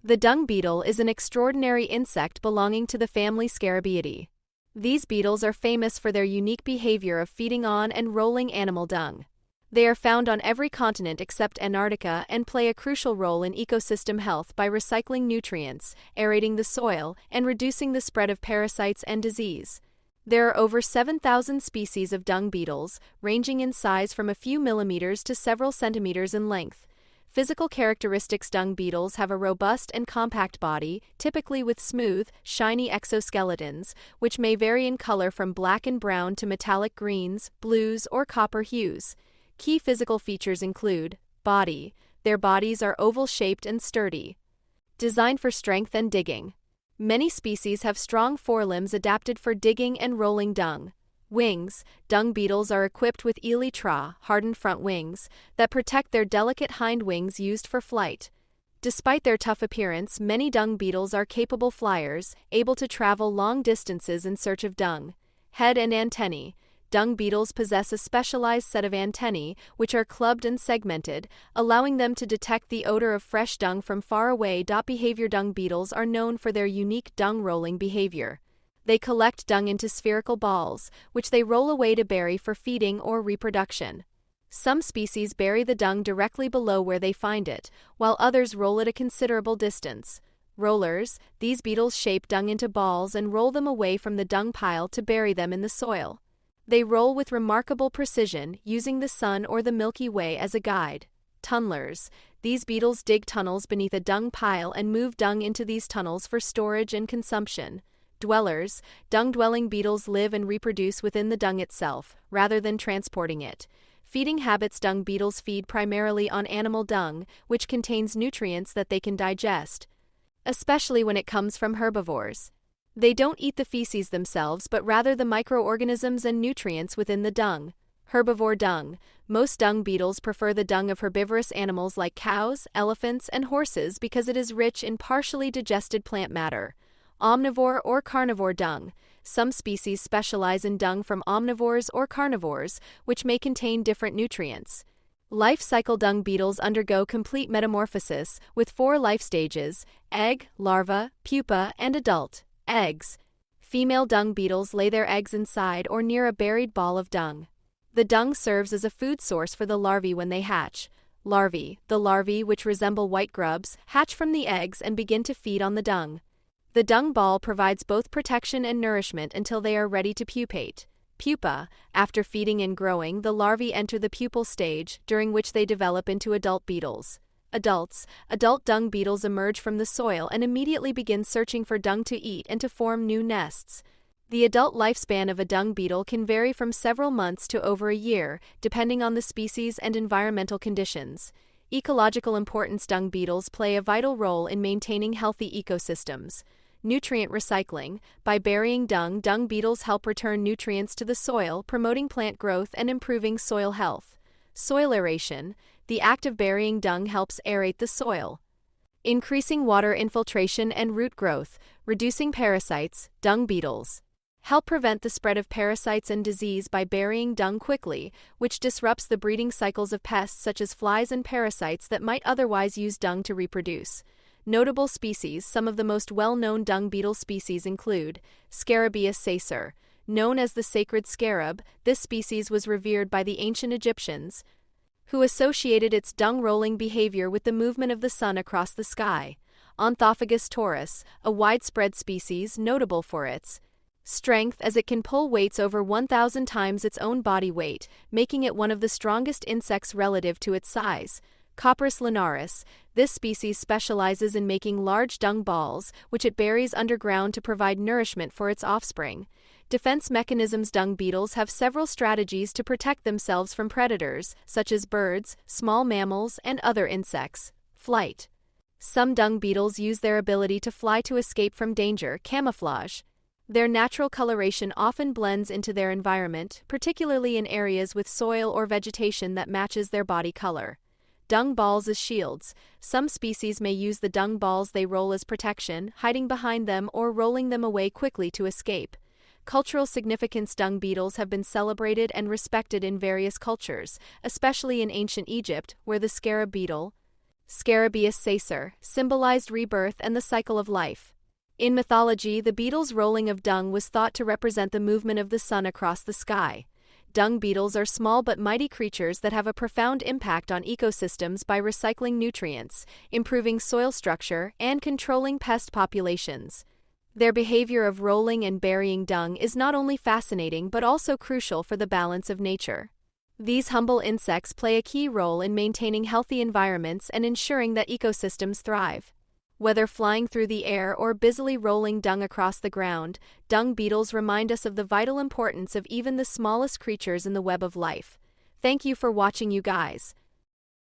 The dung beetle is an extraordinary insect belonging to the family Scarabaeidae. These beetles are famous for their unique behavior of feeding on and rolling animal dung. They are found on every continent except Antarctica and play a crucial role in ecosystem health by recycling nutrients, aerating the soil, and reducing the spread of parasites and disease. There are over 7,000 species of dung beetles, ranging in size from a few millimeters to several centimeters in length. Physical characteristics: dung beetles have a robust and compact body, typically with smooth, shiny exoskeletons, which may vary in color from black and brown to metallic greens, blues, or copper hues. Key physical features include body. Their bodies are oval-shaped and sturdy, designed for strength and digging. Many species have strong forelimbs adapted for digging and rolling dung. Wings. Dung beetles are equipped with elytra, hardened front wings, that protect their delicate hind wings used for flight. Despite their tough appearance, many dung beetles are capable flyers, able to travel long distances in search of dung. Head and antennae. Dung beetles possess a specialized set of antennae, which are clubbed and segmented, allowing them to detect the odor of fresh dung from far away. Behavior. Dung beetles are known for their unique dung-rolling behavior. They collect dung into spherical balls, which they roll away to bury for feeding or reproduction. Some species bury the dung directly below where they find it, while others roll it a considerable distance. Rollers. These beetles shape dung into balls and roll them away from the dung pile to bury them in the soil. They roll with remarkable precision, using the sun or the Milky Way as a guide. Tunnelers. These beetles dig tunnels beneath a dung pile and move dung into these tunnels for storage and consumption. Dwellers. Dung-dwelling beetles live and reproduce within the dung itself, rather than transporting it. Feeding habits. Dung beetles feed primarily on animal dung, which contains nutrients that they can digest, especially when it comes from herbivores. They don't eat the feces themselves, but rather the microorganisms and nutrients within the dung. Herbivore dung. Most dung beetles prefer the dung of herbivorous animals like cows, elephants, and horses because it is rich in partially digested plant matter. Omnivore or carnivore dung. Some species specialize in dung from omnivores or carnivores, which may contain different nutrients. Life cycle. Dung beetles undergo complete metamorphosis, with 4 life stages: egg, larva, pupa, and adult. Eggs. Female dung beetles lay their eggs inside or near a buried ball of dung. The dung serves as a food source for the larvae when they hatch. Larvae. The larvae, which resemble white grubs, hatch from the eggs and begin to feed on the dung. The dung ball provides both protection and nourishment until they are ready to pupate. Pupa. After feeding and growing, the larvae enter the pupal stage, during which they develop into adult beetles. Adults. Adult dung beetles emerge from the soil and immediately begin searching for dung to eat and to form new nests. The adult lifespan of a dung beetle can vary from several months to over a year, depending on the species and environmental conditions. Ecological importance. Dung beetles play a vital role in maintaining healthy ecosystems. Nutrient recycling. By burying dung, dung beetles help return nutrients to the soil, promoting plant growth and improving soil health. Soil aeration. The act of burying dung helps aerate the soil, increasing water infiltration and root growth, reducing parasites. Dung beetles help prevent the spread of parasites and disease by burying dung quickly, which disrupts the breeding cycles of pests such as flies and parasites that might otherwise use dung to reproduce. Notable species. Some of the most well-known dung beetle species include Scarabaeus sacer. Known as the sacred scarab, this species was revered by the ancient Egyptians, who associated its dung-rolling behavior with the movement of the sun across the sky. Onthophagus taurus, a widespread species notable for its strength as it can pull weights over 1,000 times its own body weight, making it one of the strongest insects relative to its size. Copris lunaris. This species specializes in making large dung balls, which it buries underground to provide nourishment for its offspring. Defense mechanisms. Dung beetles have several strategies to protect themselves from predators, such as birds, small mammals, and other insects. Flight. Some dung beetles use their ability to fly to escape from danger. Camouflage. Their natural coloration often blends into their environment, particularly in areas with soil or vegetation that matches their body color. Dung balls as shields. Some species may use the dung balls they roll as protection, hiding behind them or rolling them away quickly to escape. Cultural significance. Dung beetles have been celebrated and respected in various cultures, especially in ancient Egypt, where the scarab beetle, Scarabaeus sacer, symbolized rebirth and the cycle of life. In mythology, the beetle's rolling of dung was thought to represent the movement of the sun across the sky. Dung beetles are small but mighty creatures that have a profound impact on ecosystems by recycling nutrients, improving soil structure, and controlling pest populations. Their behavior of rolling and burying dung is not only fascinating but also crucial for the balance of nature. These humble insects play a key role in maintaining healthy environments and ensuring that ecosystems thrive. Whether flying through the air or busily rolling dung across the ground, dung beetles remind us of the vital importance of even the smallest creatures in the web of life. Thank you for watching, you guys.